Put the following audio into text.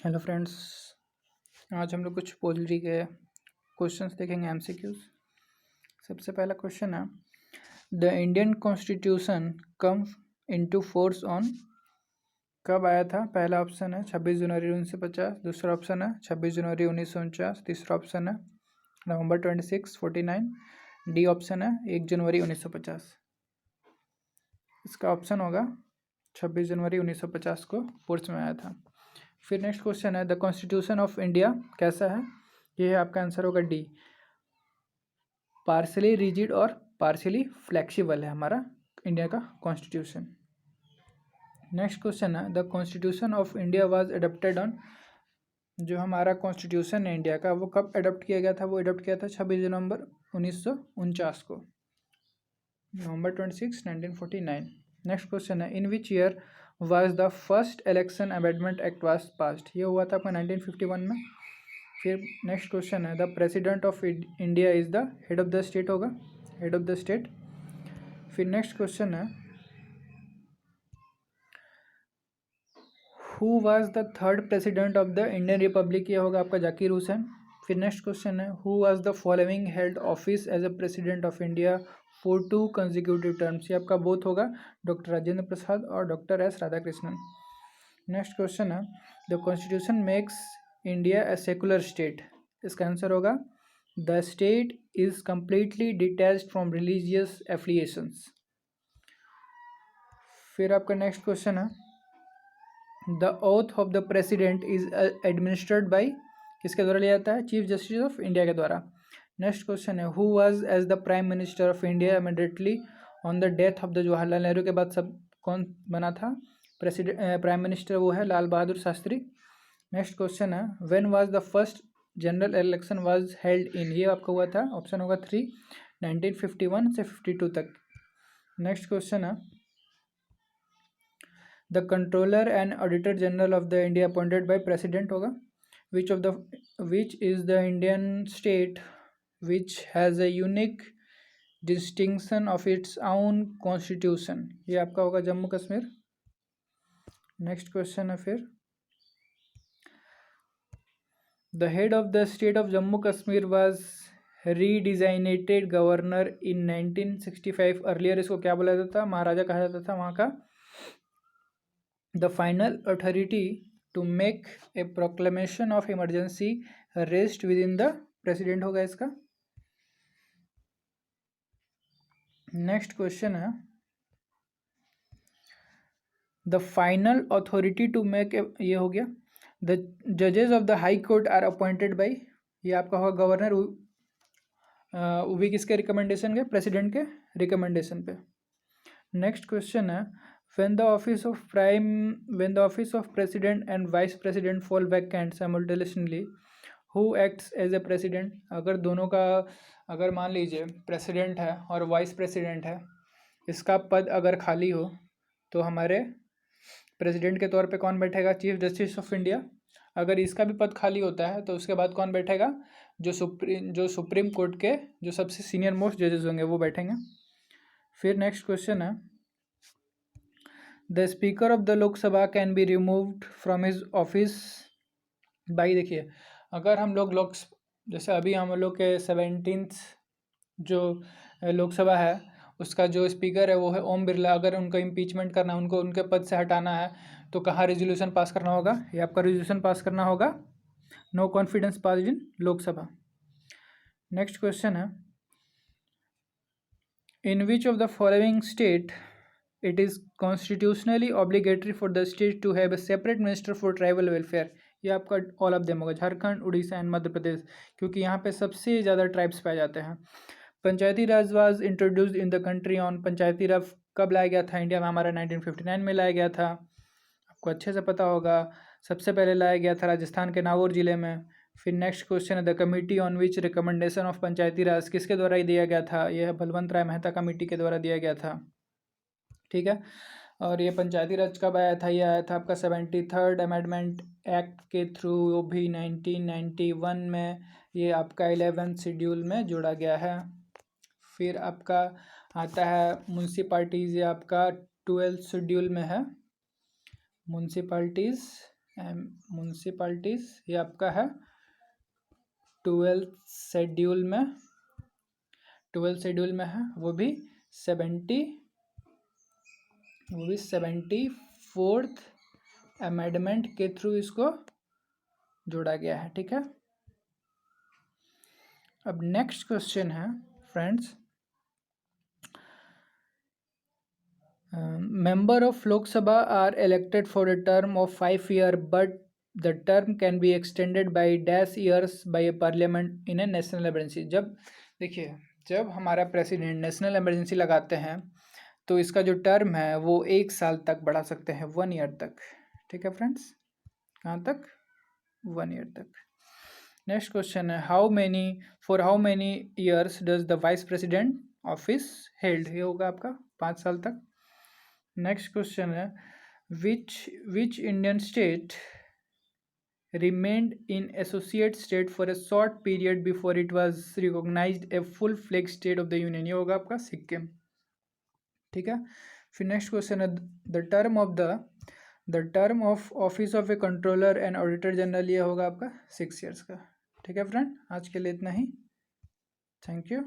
Hello friends. आज हम लोग कुछ पोएट्री के क्वेश्चंस देखेंगे, एमसीक्यूज। सबसे पहला क्वेश्चन है, the Indian constitution come into force on, कब आया था? पहला ऑप्शन है 26 जनवरी 1950, दूसरा ऑप्शन है 26 जनवरी 1949, तीसरा ऑप्शन है नवंबर 26, 49, डी ऑप्शन है 1 जनवरी 1950। इसका ऑप्शन होगा 26 जनवरी 1950 को फोर्स में आया था। फिर नेक्स्ट क्वेश्चन है, द कॉन्स्टिट्यूशन ऑफ इंडिया कैसा है? ये है आपका आंसर होगा डी, पार्शली रिजिड और पार्शली फ्लेक्सिबल है हमारा इंडिया का कॉन्स्टिट्यूशन। नेक्स्ट क्वेश्चन है, the constitution of India was adopted on, जो हमारा कॉन्स्टिट्यूशन है इंडिया का वो कब अडॉप्ट किया गया था? वो अडॉप्ट किया था 26 नवंबर 1949 को, नवंबर 26, 1949। नेक्स्ट क्वेश्चन है, in which year was the first election amendment act was passed? ये हुआ था आपका 1951 में। फिर नेक्स्ट क्वेश्चन है, the president of India is the head of the state होगा, हेड ऑफ द स्टेट। फिर नेक्स्ट क्वेश्चन है, who was the third president of the Indian republic? ये होगा आपका जाकिर हुसैन। फिर नेक्स्ट क्वेश्चन है, who was the following held office as a president of India for 2 consecutive terms? ये आपका both होगा, डॉक्टर राजेंद्र प्रसाद और doctor S Radhakrishnan. Next question है, the constitution makes India a secular state? इसका आंसर होगा the state is completely detached from religious affiliations. फिर आपका next question है, the oath of the president is administered by, किसके द्वारा लिया जाता है? चीफ जस्टिस ऑफ इंडिया के द्वारा। नेक्स्ट क्वेश्चन है, who was as the prime minister of India immediately on the death of the Jawaharlal Nehru? के बाद सब कौन बना था प्रेसिडेंट प्राइम मिनिस्टर? वो है लाल बहादुर शास्त्री। नेक्स्ट क्वेश्चन है, when was the first general election was held in? ये आपका हुआ था, ऑप्शन होगा 3, 1951 से 52 तक। नेक्स्ट क्वेश्चन है, the controller and auditor general of the India appointed by president होगा, which is the Indian state which has a unique distinction of its own constitution? ये आपका होगा जम्मू कश्मीर। नेक्स्ट क्वेश्चन है, फिर the head of the state of Jammu Kashmir was redesignated governor in 1965। Earlier इसको क्या बोला जाता था? महाराजा कहा जाता था वहाँ का। The final authority to make a proclamation of emergency rest with in the president होगा इसका। नेक्स्ट क्वेश्चन है, the final authority to make, ये हो गया। द जजेस of the high court are appointed by, ये आपका होगा गवर्नर, वो भी किसके रिकमेंडेशन के? प्रेसिडेंट के रिकमेंडेशन पे। नेक्स्ट क्वेश्चन है, when the office of president and vice president fall vacant simultaneously, who acts as a president? अगर दोनों का, अगर मान लीजिए प्रेसिडेंट है और वाइस प्रेसिडेंट है, इसका पद अगर खाली हो तो हमारे प्रेसिडेंट के तौर पे कौन बैठेगा? Chief justice of India. अगर इसका भी पद खाली होता है तो उसके बाद कौन बैठेगा? जो सुप्रीम कोर्ट के जो सबसे सीनियर मोस्ट जजेस होंगे वो बैठेंगे। फिर नेक्स्ट क्वेश्चन है, the speaker of the Lok Sabha can be removed from his office by, देखिए अगर हम लोग जैसे अभी हम लोग के 17th जो लोकसभा है उसका जो स्पीकर है वो है ओम बिरला। अगर उनका इम्पीचमेंट करना है, उनको उनके पद से हटाना है, तो कहाँ रेजोल्यूशन पास करना होगा? ये आपका रेजोल्यूशन पास करना होगा no confidence pass in Lok Sabha. Next question है, in which of the following state it is constitutionally obligatory for the state to have a separate minister for tribal welfare? ये आपका all of them होगा, Jharkhand, Orissa and Madhya Pradesh, क्योंकि यहाँ पे सबसे ज़्यादा tribes पाए जाते हैं। Panchayati Raj was introduced in the country on, Panchayati Raj कब लाया गया था इंडिया में? हमारा 1959 में लाया गया था, आपको अच्छे से पता होगा। सबसे पहले लाया गया था राजस्थान के नागौर जिले में। फिर नेक्स्ट क्वेश्चन है, the committee on which recommendation of Panchayati Raj किसके द्वारा ही दिया गया था? यह बलवंत राय मेहता कमेटी के द्वारा दिया गया था, ठीक है। और ये पंचायती राज कब आया था? ये आया था आपका 73rd अमेंडमेंट एक्ट के थ्रू, वो भी 1991 में। ये आपका 11th शेड्यूल में जोड़ा गया है। फिर आपका आता है म्यूनसिपाल्टीज़, ये आपका 12th शेड्यूल में है म्यूनसिपाल्टीज़ म्यूनसिपाल्टीज ये आपका है 12th शेड्यूल में, 12th शेड्यूल में है, वो भी 74th अमेंडमेंट के थ्रू इसको जोड़ा गया है। ठीक है, अब नेक्स्ट क्वेश्चन है friends, member of Lok Sabha are elected for a term of 5 years, but the term can be extended by dash years by a parliament in a national emergency। जब देखिए, जब हमारा प्रेसिडेंट नेशनल इमरजेंसी लगाते हैं तो इसका जो term है वो 1 साल तक बढ़ा सकते हैं, 1 ईयर तक। ठीक है फ्रेंड्स, कहाँ तक? 1 ईयर तक। नेक्स्ट क्वेश्चन है, how many years does the vice president office held? ये होगा आपका 5 साल तक। नेक्स्ट क्वेश्चन है, which Indian state remained in associate state for a short period before it was recognized a full-fledged state of the union? ये होगा आपका सिक्किम। ठीक है, फिर नेक्स्ट क्वेश्चन है, the term of office of A controller and auditor general, ये होगा आपका 6 ईयर्स का। ठीक है फ्रेंड, आज के लिए इतना ही। Thank you.